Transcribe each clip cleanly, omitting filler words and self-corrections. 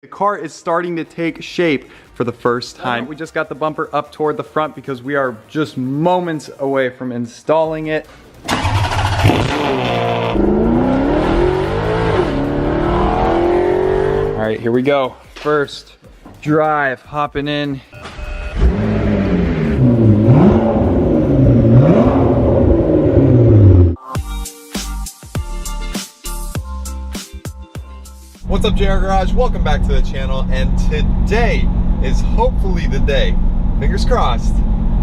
The car is starting to take shape for the first time. We just got the bumper up toward the front because we are just moments away from installing it. All right, here we go. First drive, hopping in. What's up, JR Garage? Welcome back to the channel, and today is hopefully the day, fingers crossed,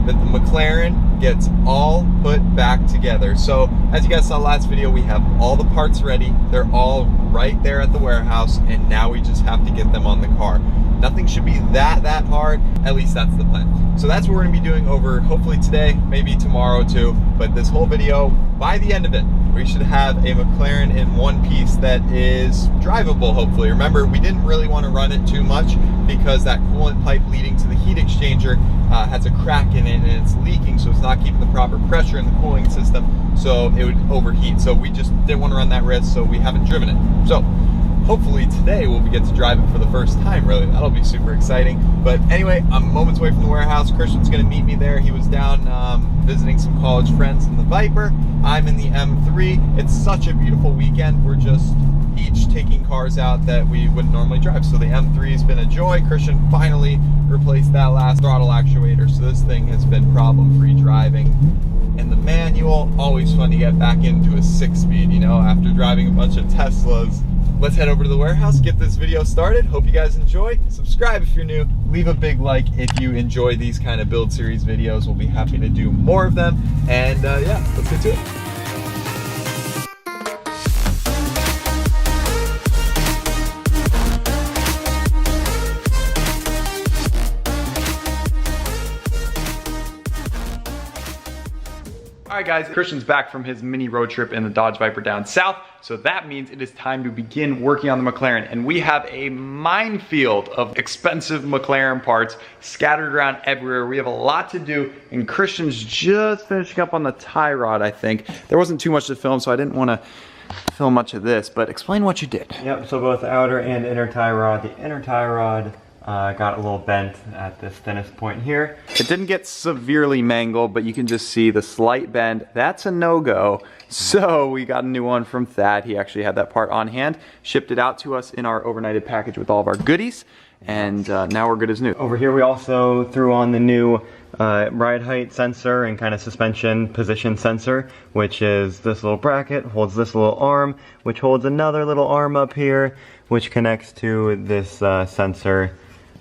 that the McLaren gets all put back together. So as you guys saw last video, we have all the parts ready. They're all right there at the warehouse, and now we just have to get them on the car. Nothing should be that hard, at least that's the plan. So that's what we're gonna be doing over hopefully today, maybe tomorrow too, but this whole video, by the end of it, we should have a McLaren in one piece that is drivable, hopefully. Remember, we didn't really want to run it too much because that coolant pipe leading to the heat exchanger has a crack in it and it's leaking, so it's not keeping the proper pressure in the cooling system, so it would overheat. So we just didn't want to run that risk, so we haven't driven it. So hopefully today we'll get to drive it for the first time, really. That'll be super exciting. But anyway, I'm moments away from the warehouse. Christian's gonna meet me there. He was down visiting some college friends in the Viper. I'm in the M3. It's such a beautiful weekend. We're just each taking cars out that we wouldn't normally drive. So the M3 has been a joy. Christian finally replaced that last throttle actuator, so this thing has been problem-free driving. And the manual, always fun to get back into a 6-speed, you know, after driving a bunch of Teslas. Let's head over to the warehouse, get this video started. Hope you guys enjoy. Subscribe if you're new. Leave a big like if you enjoy these kind of build series videos. We'll be happy to do more of them. And yeah, let's get to it. All right guys, Christian's back from his mini road trip in the Dodge Viper down south, so that means it is time to begin working on the McLaren, and we have a minefield of expensive McLaren parts scattered around everywhere. We have a lot to do, and Christian's just finishing up on the tie rod, I think. There wasn't too much to film, so I didn't want to film much of this, but explain what you did. Yep, so both outer and inner tie rod. The inner tie rod got a little bent at this thinnest point here. It didn't get severely mangled, but you can just see the slight bend. That's a no-go. So we got a new one from Thad. He actually had that part on hand, shipped it out to us in our overnighted package with all of our goodies, and now we're good as new. Over here we also threw on the new ride height sensor and kind of suspension position sensor, which is this little bracket, holds this little arm, which holds another little arm up here, which connects to this sensor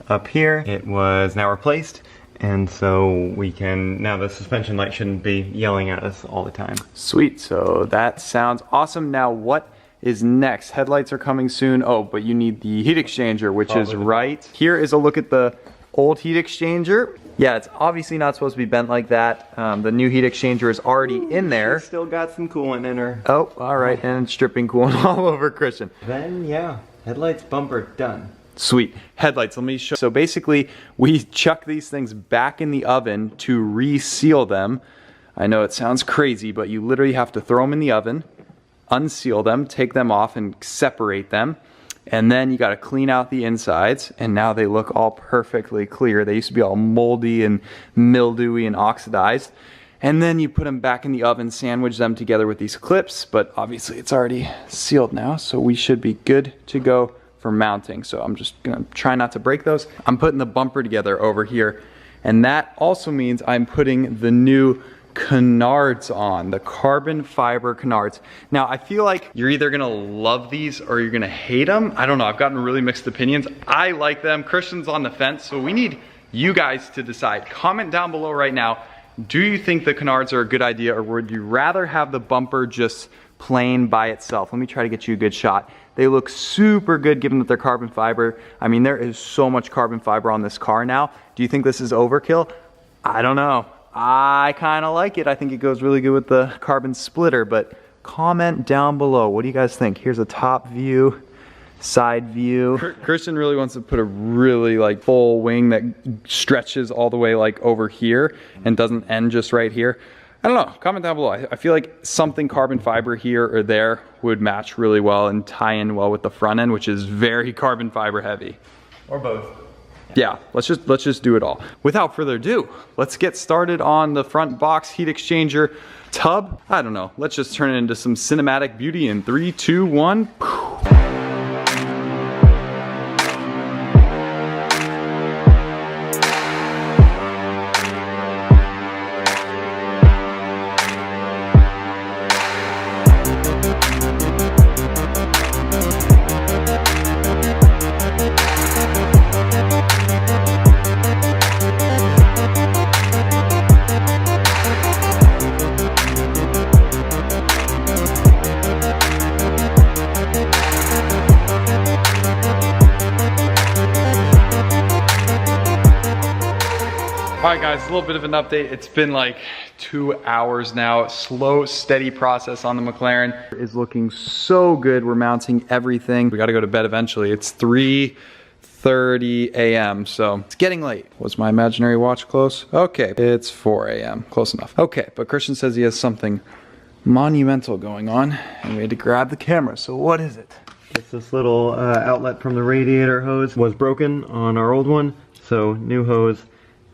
up here. It was now replaced, and so we can, now the suspension light shouldn't be yelling at us all the time. Sweet, so that sounds awesome. Now what is next? Headlights are coming soon. Oh, but you need the heat exchanger, which is right. Here is a look at the old heat exchanger. Yeah, it's obviously not supposed to be bent like that. The new heat exchanger is already in there. Still got some coolant in her. Oh, all right, and it's dripping coolant all over Christian. Then yeah, headlights, bumper, done. Sweet. Headlights, let me show. So basically, we chuck these things back in the oven to reseal them. I know it sounds crazy, but you literally have to throw them in the oven, unseal them, take them off and separate them. And then you got to clean out the insides, and now they look all perfectly clear. They used to be all moldy and mildewy and oxidized. And then you put them back in the oven, sandwich them together with these clips, but obviously it's already sealed now, so we should be good to go for mounting. So I'm just gonna try not to break those. I'm putting the bumper together over here, and that also means I'm putting the new canards on, the carbon fiber canards. Now I feel like you're either gonna love these or you're gonna hate them. I don't know, I've gotten really mixed opinions. I like them, Christian's on the fence, so we need you guys to decide. Comment down below right now, do you think the canards are a good idea, or would you rather have the bumper just plain by itself? Let me try to get you a good shot. They look super good given that they're carbon fiber. I mean, there is so much carbon fiber on this car now. Do you think this is overkill? I don't know. I kind of like it. I think it goes really good with the carbon splitter, but comment down below. What do you guys think? Here's a top view, side view. Christian really wants to put a really like full wing that stretches all the way like over here and doesn't end just right here. I don't know, comment down below. I feel like something carbon fiber here or there would match really well and tie in well with the front end, which is very carbon fiber heavy. Or both. Yeah, let's just do it all. Without further ado, let's get started on the front box heat exchanger tub. I don't know, let's just turn it into some cinematic beauty in 3, 2, 1. Alright guys, a little bit of an update. It's been like 2 hours now. Slow, steady process on the McLaren. It is looking so good. We're mounting everything. We gotta go to bed eventually. It's 3:30 a.m. so it's getting late. Was my imaginary watch close? Okay, it's 4 a.m. Close enough. Okay, but Christian says he has something monumental going on and we had to grab the camera. So what is it? Just this little outlet from the radiator hose was broken on our old one. So new hose.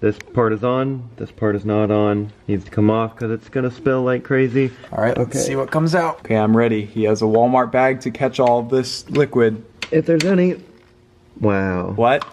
This part is on, this part is not on. Needs to come off because it's gonna spill like crazy. All right, let's see what comes out. Okay, I'm ready. He has a Walmart bag to catch all of this liquid. If there's any. Wow. What?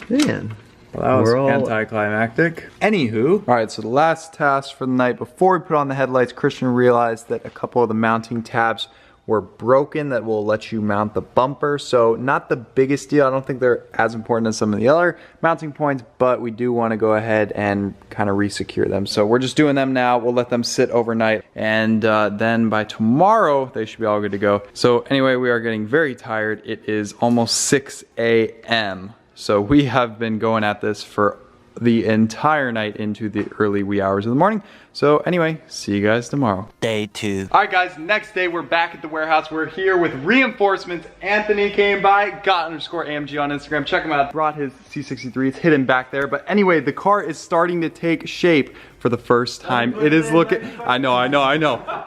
Man. Well, that was anticlimactic. Anywho, all right, so the last task for the night, before we put on the headlights, Christian realized that a couple of the mounting tabs were broken that will let you mount the bumper. So not the biggest deal. I don't think they're as important as some of the other mounting points, but we do want to go ahead and kind of re-secure them. So we're just doing them now. We'll let them sit overnight, and then by tomorrow they should be all good to go. So anyway, we are getting very tired. It is almost 6 a.m. So we have been going at this for the entire night into the early wee hours of the morning. So anyway, see you guys tomorrow. Day 2. All right guys, next day we're back at the warehouse. We're here with reinforcements. Anthony came by, got_AMG on Instagram. Check him out. Brought his C63. It's hidden back there. But anyway, the car is starting to take shape for the first time. It is looking, I know.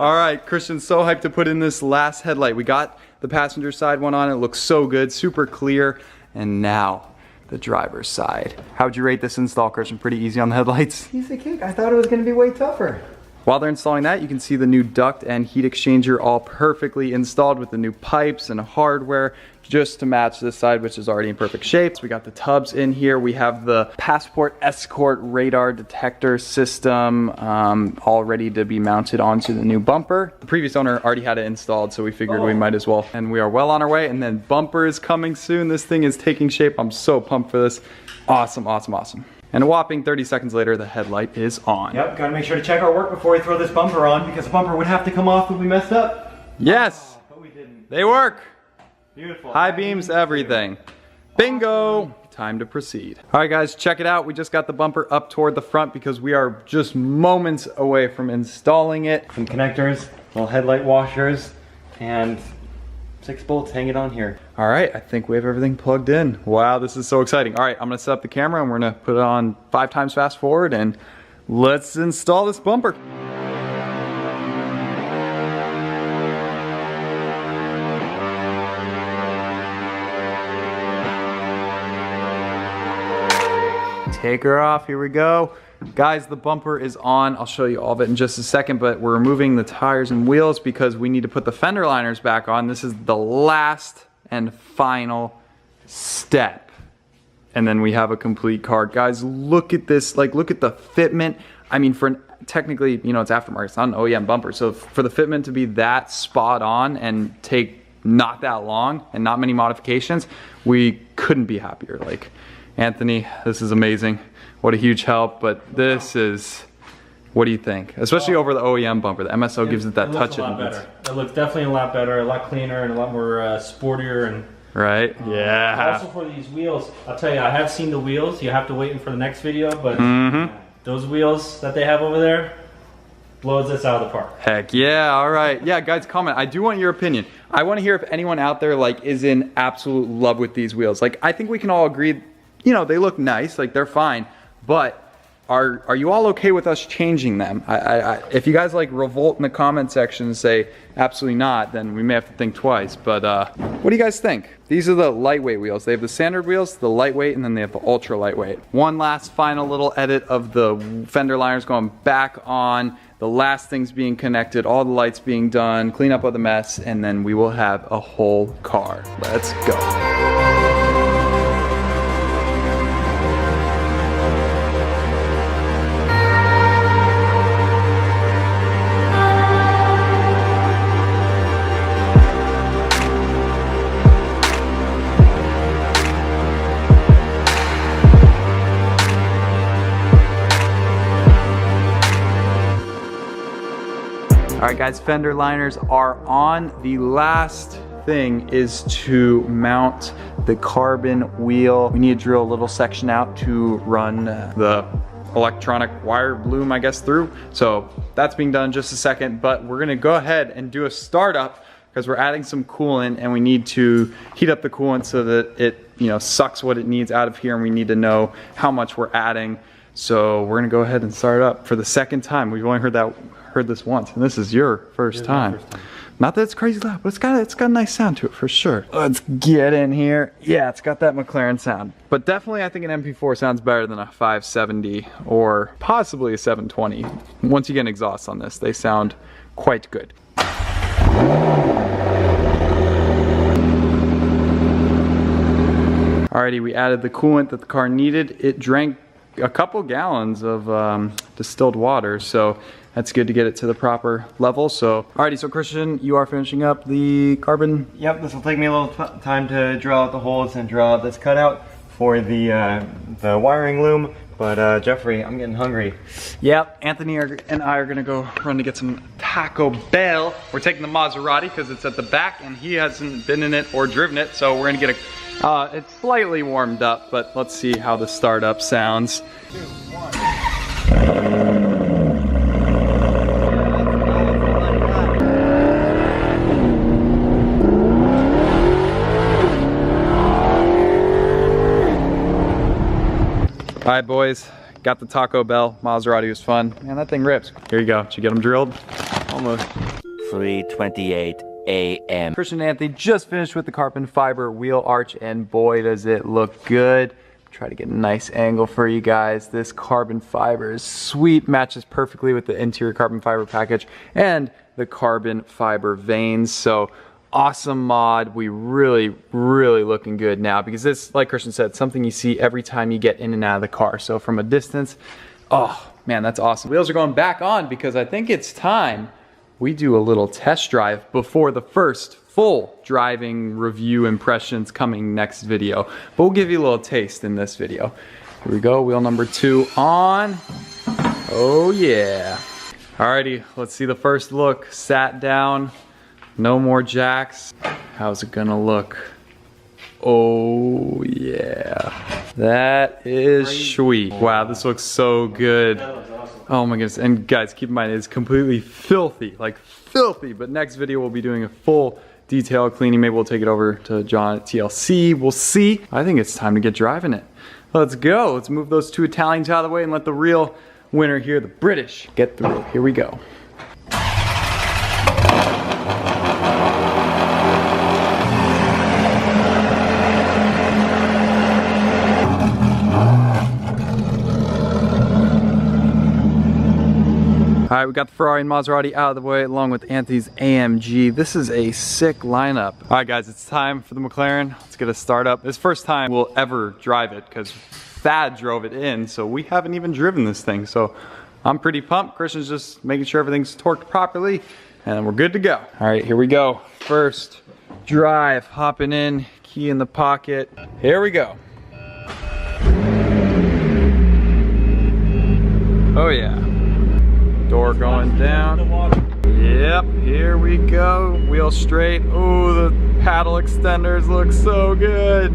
All right, Christian's so hyped to put in this last headlight. We got the passenger side one on. It looks so good, super clear. And now, the driver's side. How would you rate this install, Christian? Pretty easy on the headlights? Piece of cake. I thought it was gonna be way tougher. While they're installing that, you can see the new duct and heat exchanger all perfectly installed with the new pipes and hardware just to match this side, which is already in perfect shape. So we got the tubs in here. We have the Passport Escort radar detector system all ready to be mounted onto the new bumper. The previous owner already had it installed, so we figured we might as well. And we are well on our way. And then bumper is coming soon. This thing is taking shape. I'm so pumped for this. Awesome, awesome, awesome. And a whopping 30 seconds later, the headlight is on. Yep, gotta make sure to check our work before we throw this bumper on, because the bumper would have to come off if we messed up. Yes, But we didn't. they work. Beautiful. High beams, everything. Bingo! Time to proceed. All right, guys, check it out. We just got the bumper up toward the front because we are just moments away from installing it. Some connectors, little headlight washers, and 6 bolts hanging on here. All right, I think we have everything plugged in. Wow, this is so exciting. All right, I'm gonna set up the camera and we're gonna put it on 5 times fast forward and let's install this bumper. Take her off, here we go. Guys, the bumper is on. I'll show you all of it in just a second, but we're removing the tires and wheels because we need to put the fender liners back on. This is the last and final step. And then we have a complete car. Guys, look at this, like look at the fitment. I mean, technically, you know, it's aftermarket, it's not an OEM bumper. So for the fitment to be that spot on and take not that long and not many modifications, we couldn't be happier. Like, Anthony, this is amazing. What a huge help, but this is, what do you think? Especially over the OEM bumper, the MSO gives it that touch. It looks a lot better. It looks definitely a lot better, a lot cleaner, and a lot more sportier. And right? Yeah. Also for these wheels, I'll tell you, I have seen the wheels. You have to wait for the next video, but those wheels that they have over there blows this out of the park. Heck yeah! All right, yeah, guys, comment. I do want your opinion. I want to hear if anyone out there like is in absolute love with these wheels. Like, I think we can all agree, you know, they look nice, like they're fine, but are you all okay with us changing them? If you guys like revolt in the comment section and say absolutely not, then we may have to think twice. But what do you guys think? These are the lightweight wheels. They have the standard wheels, the lightweight, and then they have the ultra lightweight. One last final little edit of the fender liners going back on, the last things being connected, all the lights being done, clean up of the mess, and then we will have a whole car. Let's go. All right guys, fender liners are on. The last thing is to mount the carbon wheel. We need to drill a little section out to run the electronic wire loom, I guess, through. So that's being done in just a second, but we're gonna go ahead and do a startup because we're adding some coolant and we need to heat up the coolant so that it, you know, sucks what it needs out of here, and we need to know how much we're adding. So we're gonna go ahead and start up for the second time. We've only heard this once, and this is your first time. Not that it's crazy loud, but it's got a nice sound to it for sure. Let's get in here. Yeah, it's got that McLaren sound. But definitely I think an MP4 sounds better than a 570 or possibly a 720. Once you get an exhaust on this, they sound quite good. Alrighty, we added the coolant that the car needed. It drank a couple gallons of distilled water, so that's good to get it to the proper level. So, alrighty, so Christian, you are finishing up the carbon. Yep, this will take me a little time to drill out the holes and drill out this cutout for the wiring loom. But Jeffrey, I'm getting hungry. Yep, Anthony and I are gonna go run to get some Taco Bell. We're taking the Maserati because it's at the back and he hasn't been in it or driven it, so we're gonna get it's slightly warmed up, but let's see how the startup sounds. 2, 1. All right, boys, got the Taco Bell. Maserati was fun. Man, that thing rips. Here you go. Did you get them drilled? Almost. 3:28 a.m. Christian and Anthony just finished with the carbon fiber wheel arch, and boy, does it look good. Try to get a nice angle for you guys. This carbon fiber is sweet, matches perfectly with the interior carbon fiber package and the carbon fiber vanes. So awesome mod. We really looking good now, because this, like Christian said, something you see every time you get in and out of the car. So from a distance, oh man, that's awesome. Wheels are going back on because I think it's time we do a little test drive before the first full driving review impressions coming next video. But we'll give you a little taste in this video. Here we go, wheel number 2 on. Oh yeah. Alrighty, let's see the first look. Sat down. No more jacks. How's it gonna look? Oh yeah. That is sweet. Wow, this looks so good. That looks awesome. Oh my goodness. And guys, keep in mind, it's completely filthy, like filthy. But next video we'll be doing a full detail cleaning. Maybe we'll take it over to John at TLC. We'll see. I think it's time to get driving it. Let's go. Let's move those 2 Italians out of the way and let the real winner here, the British, get through. Here we go. All right, we got the Ferrari and Maserati out of the way along with Anthony's AMG. This is a sick lineup. All right guys, it's time for the McLaren. Let's get a start up. It's the first time we'll ever drive it because Thad drove it in, so we haven't even driven this thing. So I'm pretty pumped. Christian's just making sure everything's torqued properly and we're good to go. All right, here we go. First drive, hopping in, key in the pocket. Here we go. Oh yeah. Door going down. Yep, here we go. Wheel straight. Oh, the paddle extenders look so good.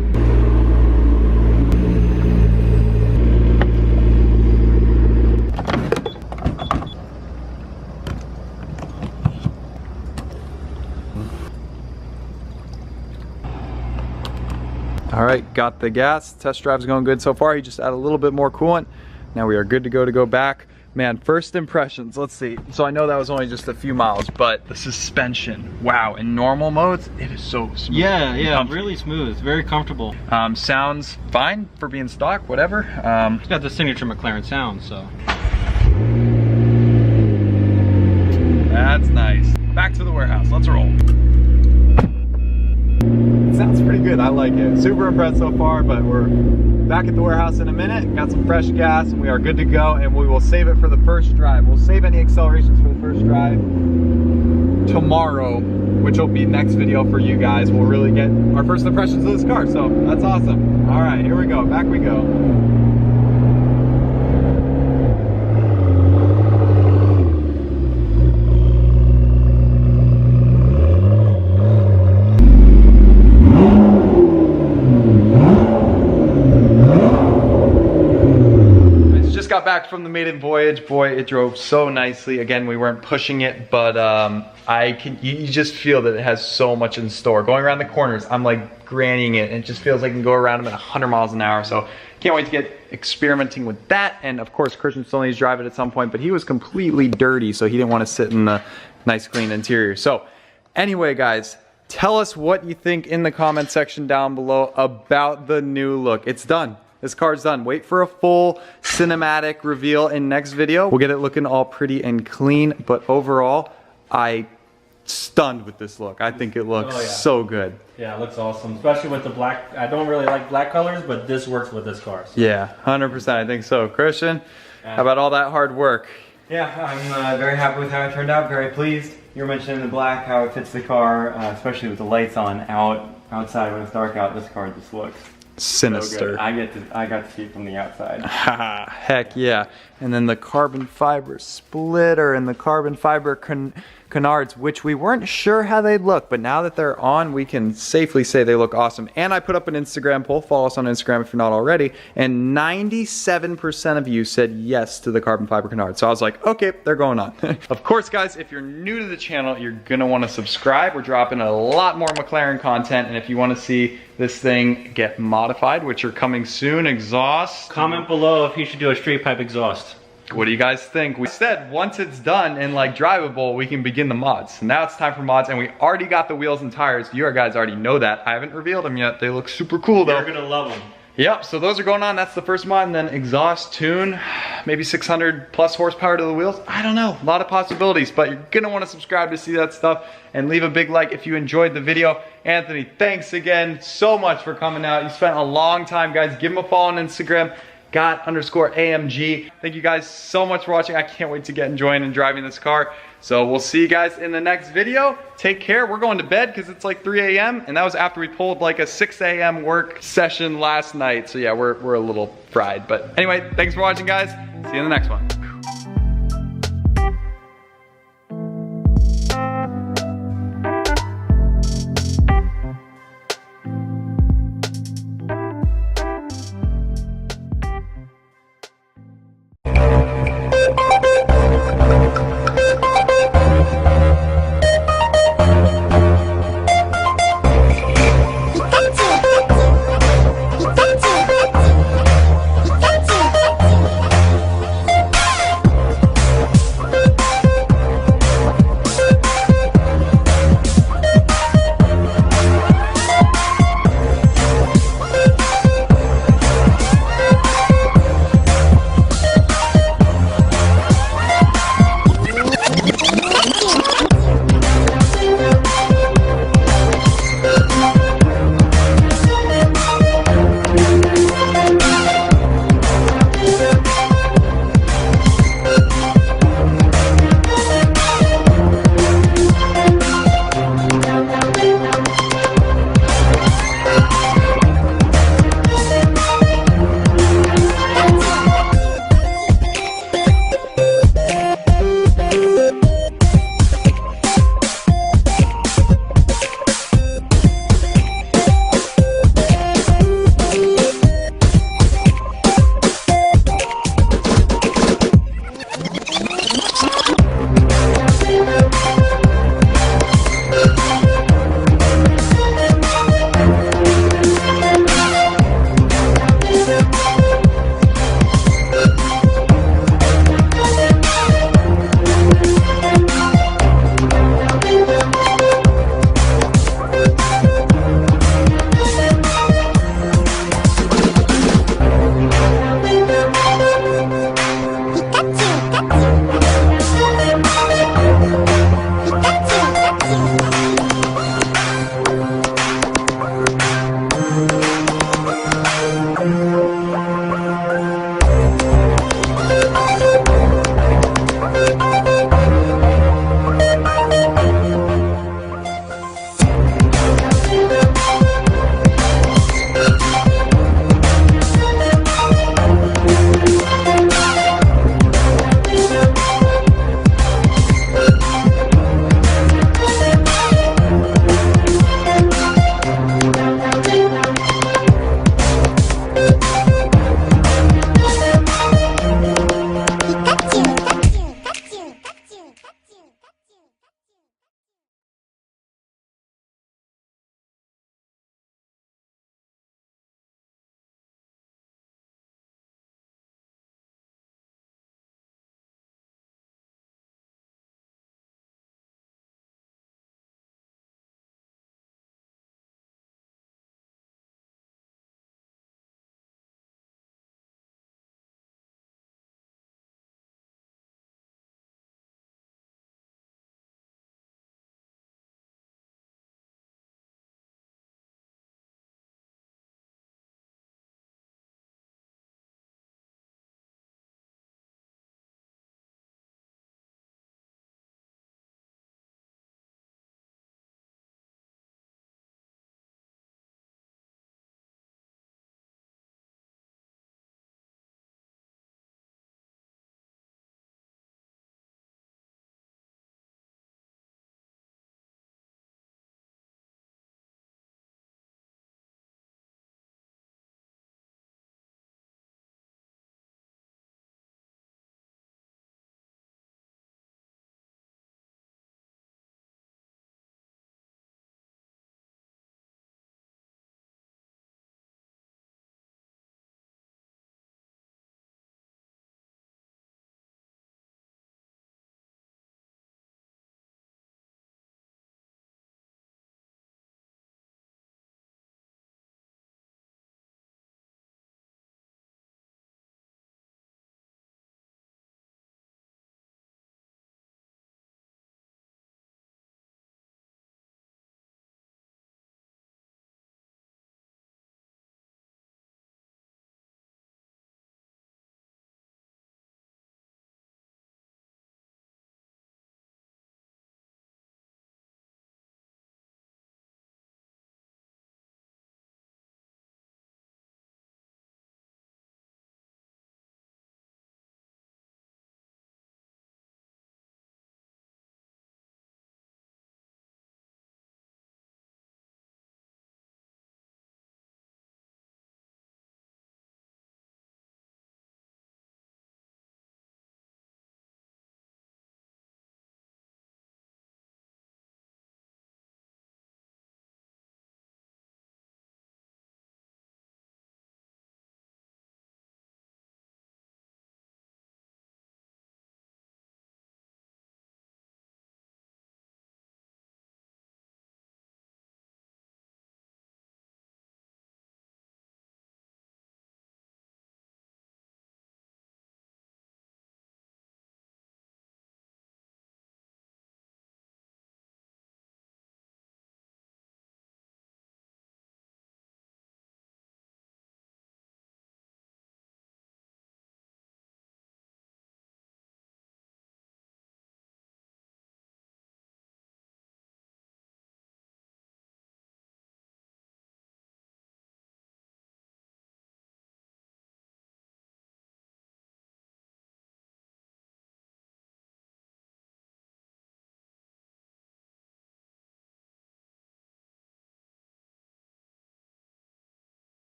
All right, got the gas. Test drive's going good so far. He just added a little bit more coolant. Now we are good to go back. Man, first impressions, let's see. So I know that was only just a few miles, but the suspension, wow. In normal modes, it is so smooth. Yeah, really smooth, very comfortable. Sounds fine for being stock, whatever. It's got the signature McLaren sound, so. That's nice. Back to the warehouse, let's roll. It sounds pretty good, I like it. Super impressed so far, but we're back at the warehouse in a minute. Got some fresh gas and we are good to go, and we will save it for the first drive. We'll save any accelerations for the first drive tomorrow, which will be next video for you guys. We'll really get our first impressions of this car, so that's awesome. All right, here we go, back we go. Got back from the maiden voyage. Boy, it drove so nicely. Again, we weren't pushing it, but you just feel that it has so much in store. Going around the corners, I'm like grannying it, and it just feels like I can go around them at 100 miles an hour. So can't wait to get experimenting with that. And of course, Christian still needs to drive it at some point, but he was completely dirty, so he didn't want to sit in the nice clean interior. So anyway, guys, tell us what you think in the comment section down below about the new look. It's done. This car's done. Wait for a full cinematic reveal in next video. We'll get it looking all pretty and clean, but overall, I stunned with this look. I think it looks so good. Yeah, it looks awesome, especially with the black. I don't really like black colors, but this works with this car. So. Yeah, 100%, I think so. Christian, how about all that hard work? Yeah, I'm very happy with how it turned out, very pleased. You were mentioning the black, how it fits the car, especially with the lights on outside when it's dark out. This car just looks sinister. So I got to see it from the outside. Heck yeah. And then the carbon fiber splitter and the carbon fiber canards, which we weren't sure how they'd look, but now that they're on, we can safely say they look awesome. And I put up an Instagram poll. Follow us on Instagram if you're not already, and 97% of you said yes to the carbon fiber canard. So I was like, okay, they're going on. Of course, guys, if you're new to the channel, you're gonna want to subscribe. We're dropping a lot more McLaren content, and if you want to see this thing get modified, which are coming soon, exhaust, comment below if you should do a straight pipe exhaust. What do you guys think? We said once it's done and like drivable, we can begin the mods. So now it's time for mods, and we already got the wheels and tires. You guys already know that. I haven't revealed them yet. They look super cool though. You're gonna love them. Yep, so those are going on. That's the first mod, and then exhaust, tune, maybe 600 plus horsepower to the wheels. I don't know, a lot of possibilities, but you're gonna wanna subscribe to see that stuff, and leave a big like if you enjoyed the video. Anthony, thanks again so much for coming out. You spent a long time, guys. Give him a follow on Instagram. got_AMG. Thank you guys so much for watching. I can't wait to get enjoying and driving this car. So we'll see you guys in the next video. Take care. We're going to bed because it's like 3 a.m. and that was after we pulled like a 6 a.m. work session last night. So yeah, we're a little fried. But anyway, thanks for watching, guys. See you in the next one.